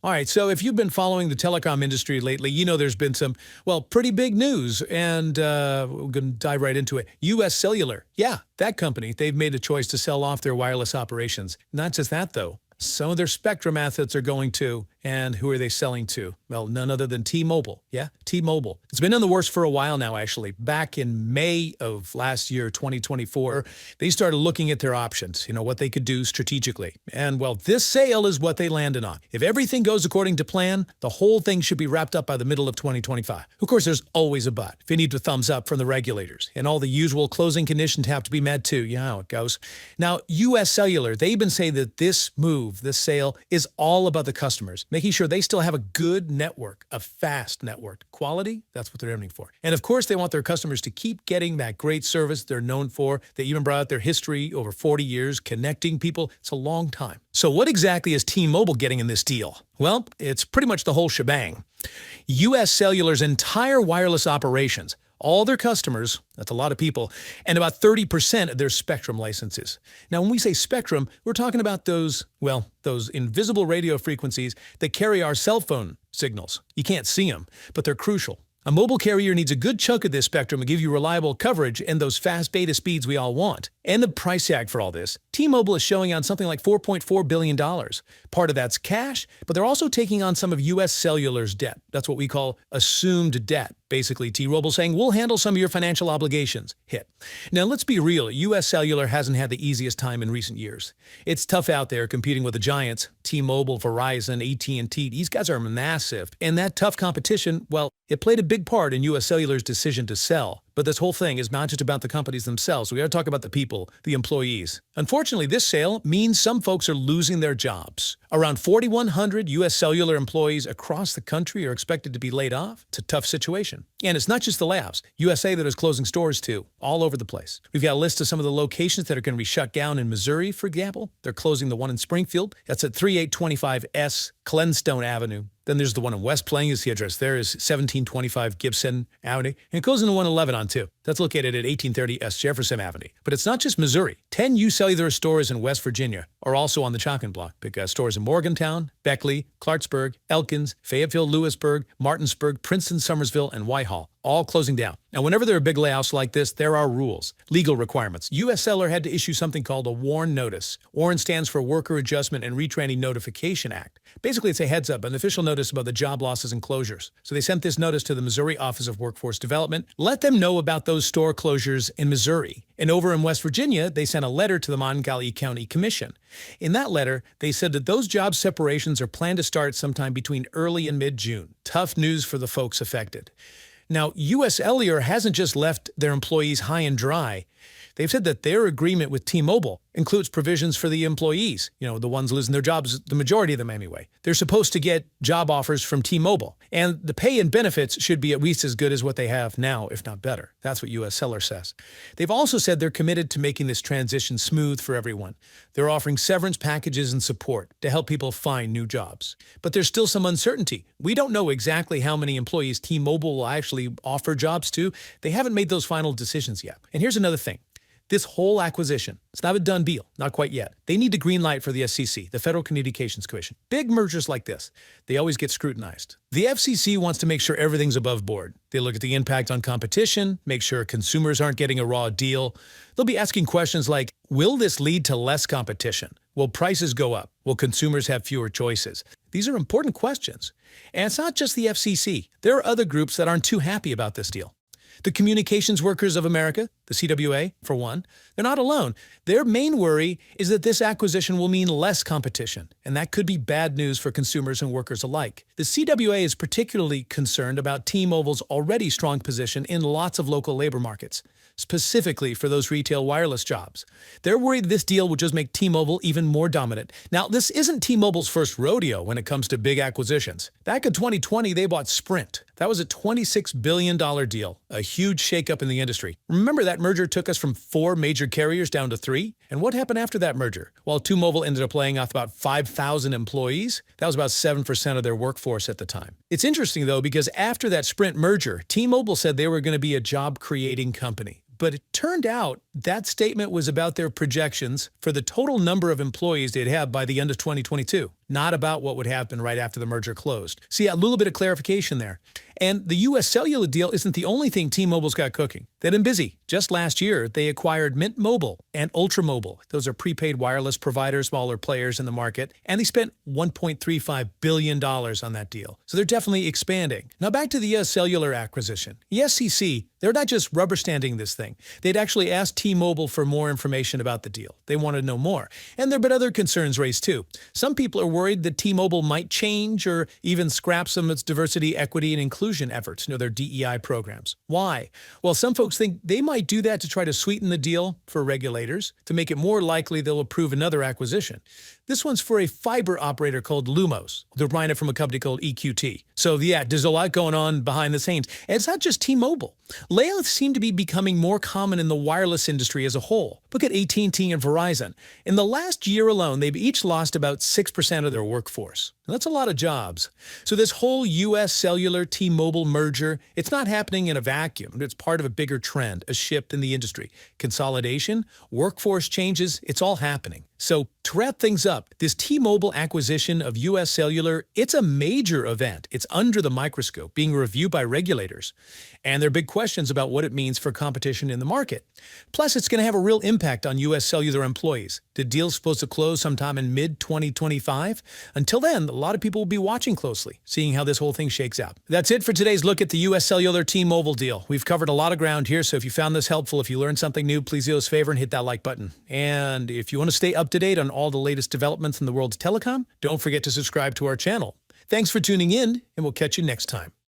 All right, so if you've been following the telecom industry lately, you know there's been some, well, pretty big news, and we're going to dive right into it. US Cellular, yeah, that company, they've made a choice to sell off their wireless operations. Not just that, though. Some of their spectrum assets are going to, and who are they selling to? Well, none other than T-Mobile. Yeah, T-Mobile. It's been in the works for a while now, actually. Back in May of last year, 2024, they started looking at their options, what they could do strategically. And, well, this sale is what they landed on. If everything goes according to plan, the whole thing should be wrapped up by the middle of 2025. Of course, there's always a but. If you need a thumbs up from the regulators, and all the usual closing conditions have to be met too. You know how it goes. Now, US Cellular, they've been saying that this move, this sale, is all about the customers, making sure they still have a good network, a fast network. Quality, that's what they're aiming for. And of course, they want their customers to keep getting that great service they're known for. They even brought out their history over 40 years, connecting people. It's a long time. So what exactly is T-Mobile getting in this deal? Well, it's pretty much the whole shebang. US Cellular's entire wireless operations, all their customers, that's a lot of people, and about 30% of their spectrum licenses. Now, when we say spectrum, we're talking about those invisible radio frequencies that carry our cell phone signals. You can't see them, but they're crucial. A mobile carrier needs a good chunk of this spectrum to give you reliable coverage and those fast data speeds we all want. And the price tag for all this, T-Mobile is showing on something like $4.4 billion. Part of that's cash, but they're also taking on some of US Cellular's debt. That's what we call assumed debt. Basically, T-Mobile saying, we'll handle some of your financial obligations. Hit. Now, let's be real. US Cellular hasn't had the easiest time in recent years. It's tough out there competing with the giants, T-Mobile, Verizon, AT&T. These guys are massive. And that tough competition, well, it played a big part in US Cellular's decision to sell. But this whole thing is not just about the companies themselves. We got to talk about the people, the employees. Unfortunately, this sale means some folks are losing their jobs. Around 4,100 US Cellular employees across the country are expected to be laid off. It's a tough situation. And it's not just the layoffs. USA that is closing stores too, all over the place. We've got a list of some of the locations that are going to be shut down in Missouri, for example. They're closing the one in Springfield. That's at 3825 S Glenstone Avenue. Then there's the one in West Plains. The address there is 1725 Gibson Avenue. And it goes into 111 on 2. That's located at 1830 S Jefferson Avenue. But it's not just Missouri. 10 US Cellular stores in West Virginia are also on the chopping block. Big stores in Morgantown, Beckley, Clarksburg, Elkins, Fayetteville, Lewisburg, Martinsburg, Princeton, Summersville, and Whitehall, all closing down. Now, whenever there are big layoffs like this, there are rules, legal requirements. US Cellular had to issue something called a WARN notice. WARN stands for Worker Adjustment and Retraining Notification Act. Basically, it's a heads up, an official notice about the job losses and closures. So they sent this notice to the Missouri Office of Workforce Development, let them know about those store closures in Missouri. And over in West Virginia, they sent a letter to the Monongalia County Commission. In that letter, they said that those job separations are planned to start sometime between early and mid-June. Tough news for the folks affected. Now, US Cellular hasn't just left their employees high and dry. They've said that their agreement with T-Mobile includes provisions for the employees, the ones losing their jobs, the majority of them anyway. They're supposed to get job offers from T-Mobile, and the pay and benefits should be at least as good as what they have now, if not better. That's what US Cellular says. They've also said they're committed to making this transition smooth for everyone. They're offering severance packages and support to help people find new jobs. But there's still some uncertainty. We don't know exactly how many employees T-Mobile will actually offer jobs to. They haven't made those final decisions yet. And here's another thing. This whole acquisition, it's not a done deal, not quite yet. They need the green light for the FCC, the Federal Communications Commission. Big mergers like this, they always get scrutinized. The FCC wants to make sure everything's above board. They look at the impact on competition, make sure consumers aren't getting a raw deal. They'll be asking questions like, will this lead to less competition? Will prices go up? Will consumers have fewer choices? These are important questions. And it's not just the FCC. There are other groups that aren't too happy about this deal. The Communications Workers of America, the CWA, for one, they're not alone. Their main worry is that this acquisition will mean less competition, and that could be bad news for consumers and workers alike. The CWA is particularly concerned about T-Mobile's already strong position in lots of local labor markets, specifically for those retail wireless jobs. They're worried this deal will just make T-Mobile even more dominant. Now, this isn't T-Mobile's first rodeo when it comes to big acquisitions. Back in 2020, they bought Sprint. That was a $26 billion deal, a huge shakeup in the industry. Remember that merger took us from 4 major carriers down to 3? And what happened after that merger? Well, T-Mobile ended up laying off about 5,000 employees. That was about 7% of their workforce at the time. It's interesting, though, because after that Sprint merger, T-Mobile said they were going to be a job-creating company. But it turned out that statement was about their projections for the total number of employees they'd have by the end of 2022. not about what would happen right after the merger closed. See, a little bit of clarification there. And the US Cellular deal isn't the only thing T-Mobile's got cooking. They've been busy. Just last year, they acquired Mint Mobile and Ultra Mobile. Those are prepaid wireless providers, smaller players in the market, and they spent $1.35 billion on that deal. So they're definitely expanding. Now back to the US Cellular acquisition. The SEC, they're not just rubber stamping this thing. They'd actually asked T-Mobile for more information about the deal. They wanted to know more. And there have been other concerns raised too. Some people are worried that T-Mobile might change or even scrap some of its diversity, equity, and inclusion efforts, their DEI programs. Why? Well, some folks think they might do that to try to sweeten the deal for regulators, to make it more likely they'll approve another acquisition. This one's for a fiber operator called Lumos. They're buying it from a company called EQT. So yeah, there's a lot going on behind the scenes. And it's not just T-Mobile. Layoffs seem to be becoming more common in the wireless industry as a whole. Look at AT&T and Verizon. In the last year alone, they've each lost about 6% of their workforce. And that's a lot of jobs. So this whole US Cellular T-Mobile merger, it's not happening in a vacuum. It's part of a bigger trend, a shift in the industry. Consolidation, workforce changes, it's all happening. So to wrap things up, this T-Mobile acquisition of US Cellular, it's a major event. It's under the microscope, being reviewed by regulators. And there are big questions about what it means for competition in the market. Plus, it's going to have a real impact on US Cellular employees. The deal's supposed to close sometime in mid-2025. Until then, a lot of people will be watching closely, seeing how this whole thing shakes out. That's it for today's look at the US Cellular T-Mobile deal. We've covered a lot of ground here, so if you found this helpful, if you learned something new, please do us a favor and hit that like button. And if you want to stay up to date on all the latest developments in the world of telecom, don't forget to subscribe to our channel. Thanks for tuning in, and we'll catch you next time.